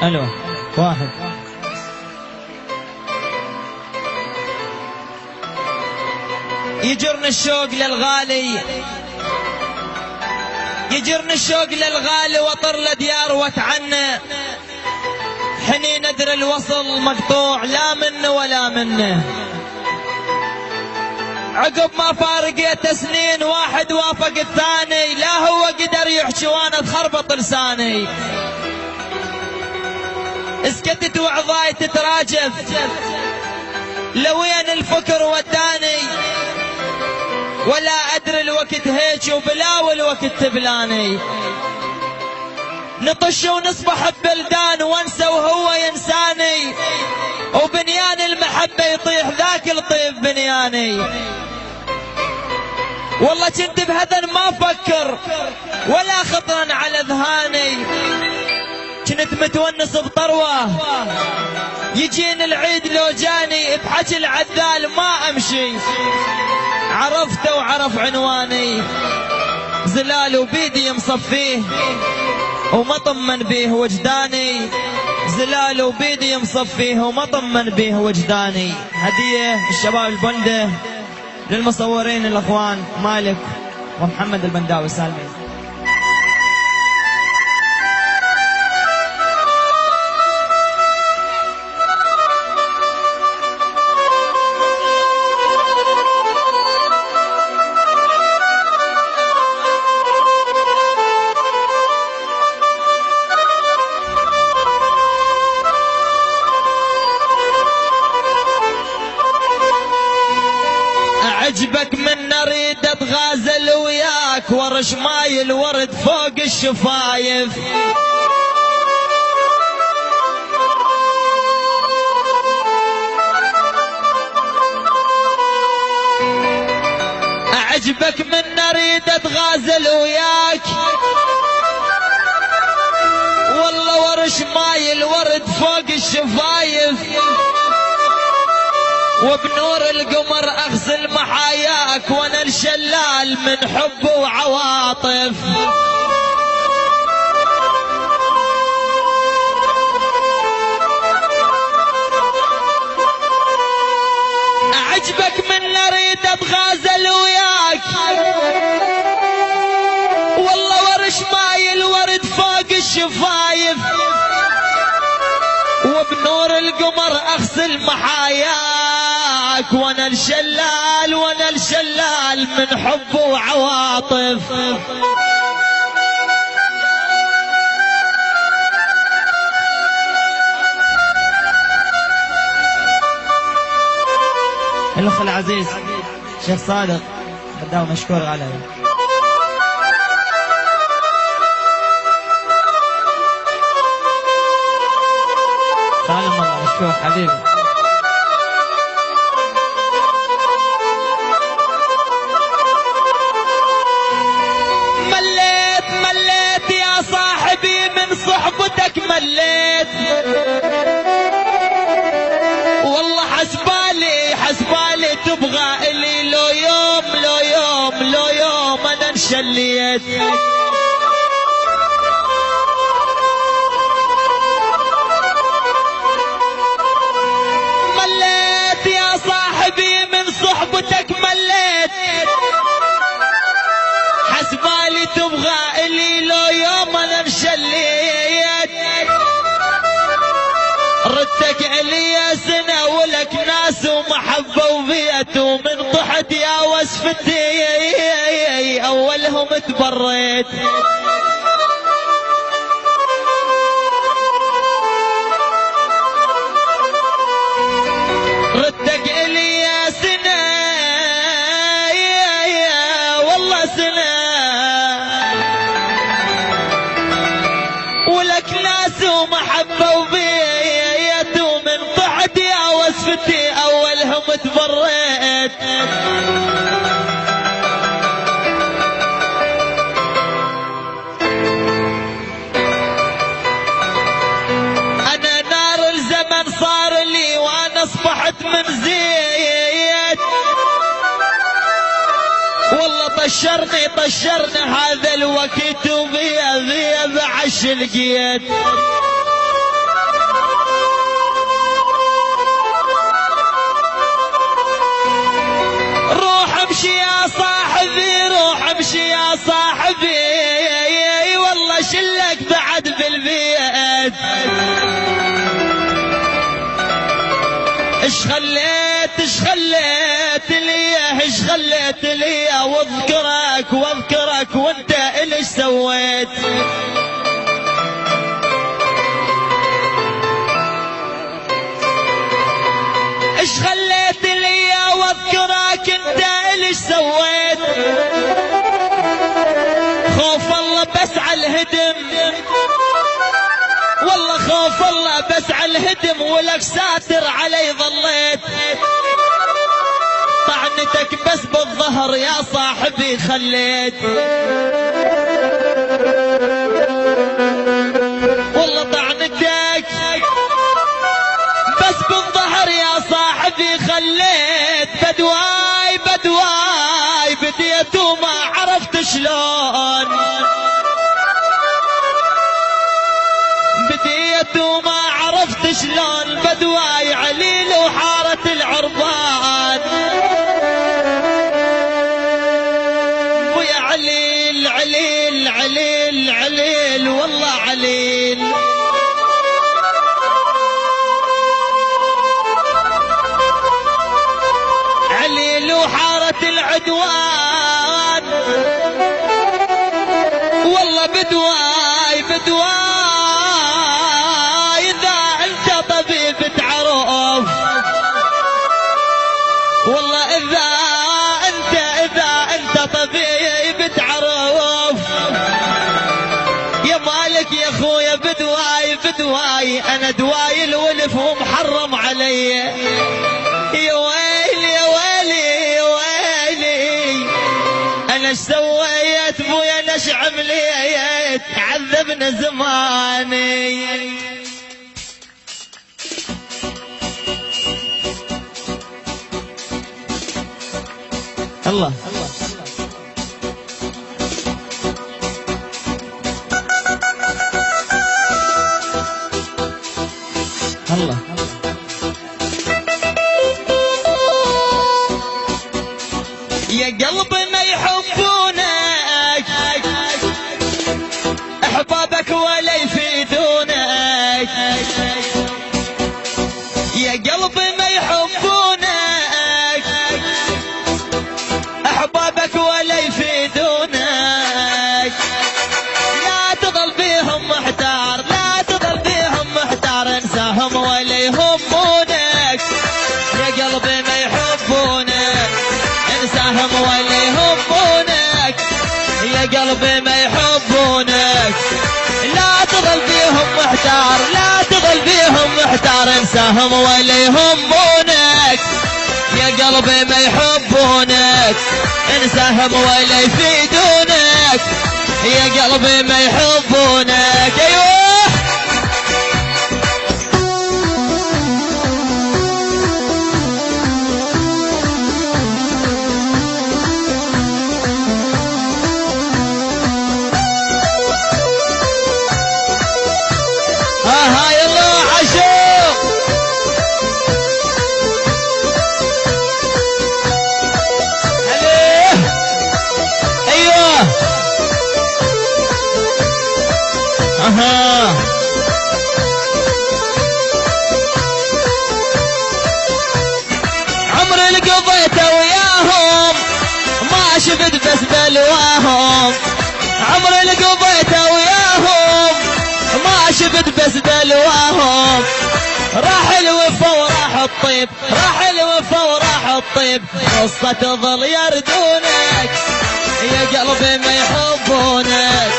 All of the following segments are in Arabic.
الو واحد. يجرني الشوق للغالي، يجرني الشوق للغالي واطر لديار واتعنى، حنين ادري الوصل مقطوع لا منه ولا منه. عقب ما فارقيت سنين واحد وافق الثاني، لا هو قدر يحكي وانا تخربط لساني. اسكتت وعظاي تتراجف لوين الفكر وداني، ولا ادري الوقت هيك وبلا والوقت تبلاني. نطش ونصبح ببلدان وانسى وهو ينساني، وبنيان المحبة يطيح ذاك الطيب بنياني. والله كنت بهذا ما افكر ولا خطرا على ذهاني، كنت متونس بطروه يجيني العيد لو جاني، بحكي العذال ما امشي عرفته وعرف عنواني. زلال وبيدي مصفيه وما طمن بيه وجداني، زلال وبيدي مصفيه وما طمن بيه وجداني. هدية الشباب البندة للمصورين الاخوان مالك ومحمد البنداوي سالمين. عجبك من اريد اتغازل وياك ورش ماي الورد فوق الشفايف. عجبك من اريد اتغازل وياك والله ورش ماي الورد فوق الشفايف، وبنور القمر اغسل محاياك وانا الشلال من حب وعواطف. اعجبك من اريد اتغازل وياك والله ورش ماي الورد فوق الشفايف، وبنور القمر اغسل محاياك وانا الشلال وانا الشلال من حب وعواطف. الاخ العزيز شيخ صادق بداو مشكور عليه. سالم الله مشكور حبيبي. مليت مليت يا صاحبي من صحبتك مليت، والله حسبالي حسبالي تبغى الي لو يوم لو يوم لو يوم انا انشليت. صحبتك مليت حسبالي تبغى الي لو يوم انا انشليت. ردتك الي سنة ولك ناس ومحبة وبيت، ومن طحت يا وسفتي اولهم تبريت. ردتك الي ولك ناس ومحبة وبيت، ومن طحت يا وسفتي اولهم تبريت. انا نار الزمن صار لي وانا اصبحت من زيت، والله طشرني طشرني هذا الوقت وبيا بعش لقيت. امشي يا صاحبي روح امشي يا صاحبي والله شلك بعد بالبيت. اش خليت لي واذكرك وانت الش سويت. اش خليت لي واذكرك انت الش سويت. خوف الله بس على الهدم والله خوف الله بس على الهدم ولك ساتر علي ظليت. طعنتك بس بالظهر يا صاحبي خليت. والله طعنتك بس بالظهر يا صاحبي خليت. بدواي بديت وما عرفت شلون. بديت وما عرفت شلون. بدواي عليل وحارة العربان. ويا عليل والله عليل. عليل وحارة العدوان. والله بدواي إذا أنت طبيب تعرف. والله إذا أنت طبيب تعرف. يا مالك يا خويا بدواي أنا دواي الولف ومحرم علي. يا ويلي أنا اش سويت بويا انا اش عمليت. عذبنا زماني. الله الله يا قلبنا يحبونك احبابك ولا يفيدونك. يا قلبنا يحبونك احبابك ولا يفيدونك. لا تظل بيهم محتار انساهم ولا يهمونك. يا قلبي ما يحبونك انساهم ولا يهمونك. يا قلبي ما يحبونك. لا تظل بيهم محتار انساهم ولا يهمونك. يا قلبي ما يحبونك انساهم ولا يفيدونك. يا قلبي ما يحبونك. ايوه يلا عشوق. عليه ايوه عمري اللي قضيته وياهم ما شفت بس بلواهم. عمري اللي قضيته وياهم ما شفت بس بلواهم. راح الوفا وراح الطيب قصة تظل يردونك. يا قلبي ما يحبونك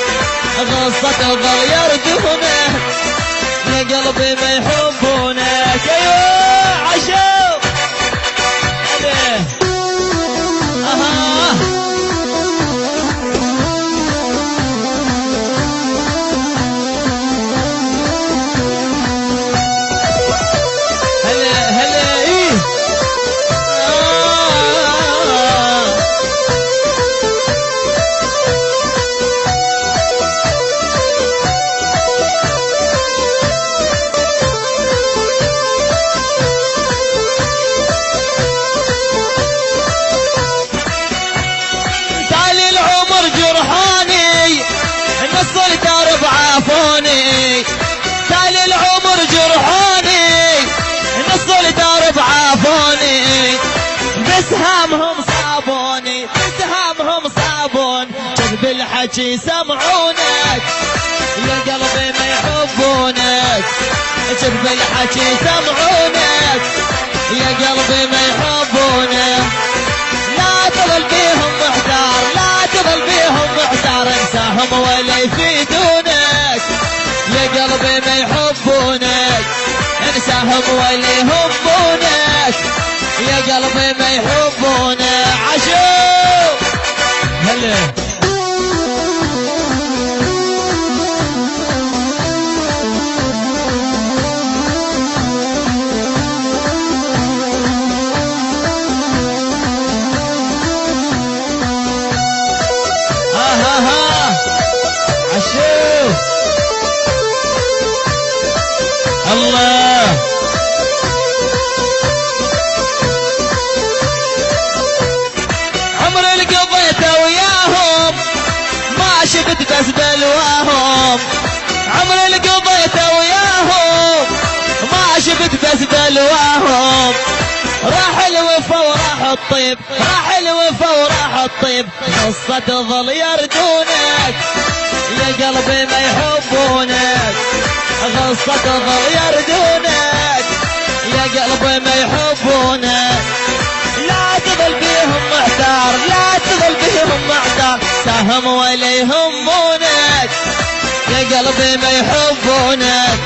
قصة تظل يردونك. يا قلبي ما يحبونك. ايوه عشوق عليه بسهامهم صابوني بسهامهم صابون كذب الحكي سمعونك يا قلبي ما يحبونك كذب الحكي سمعونك يا قلبي ما يحبونك لا تظل بيهم محتار لا تظل بيهم محتار انساهم ولا يفيدونك يا قلبي ما يحبونك انساهم ولا يهمونك يا قلبي ما يحبونك عشو هلا عشو الله عمري اللي قضيته وياهم ما شفت بس بلواهم عمري اللي قضيته وياهم ما شفت بس بلواهم راح الوفا وراح الطيب راح الوفا وراح الطيب قصة تظل يردونك يا قلبي ما يحبونك قصة تظل يردونك يا قلبي ما يحبونك لا تظل بيهم محتار لا تظل بيهم محتار سهم ولا يهمونك يا قلبي ما يحبونك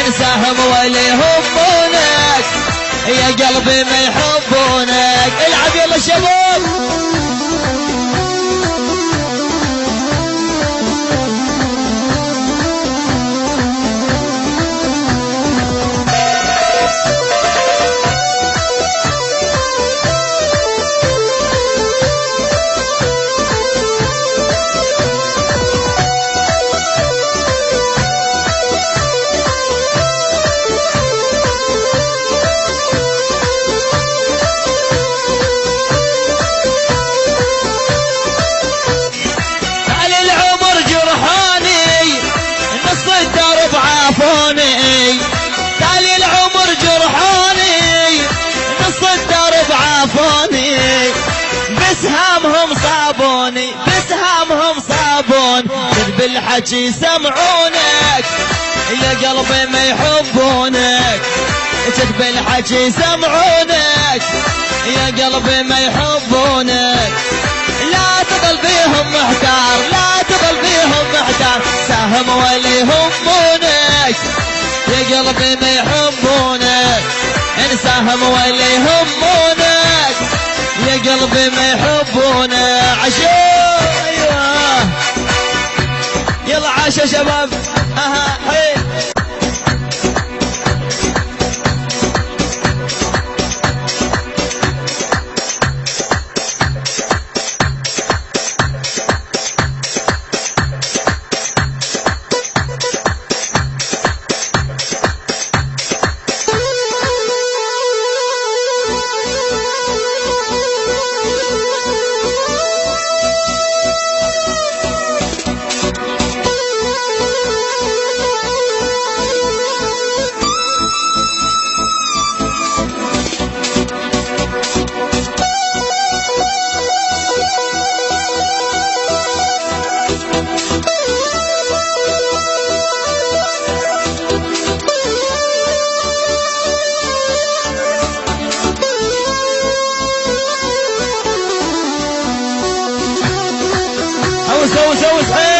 انساهم ولا يهمونك يا قلبي ما يحبونك العب يلا شباب تالي العمر جرحوني نص الدرب عافوني بسهامهم صابوني بسهامهم صابون كذب الحكي سمعونك يا قلبي ما يحبونك كذب الحكي سمعونك يا قلبي ما يحبونك لا تظل بيهم محتار لا تظل بيهم محتار سهم ولا يهمونك يا قلبي ما يحبونك انساهم ولا يهمونك يا قلبي ما يحبونك عشو ايوه يلا عاشا شباب اها حي سوي صحيح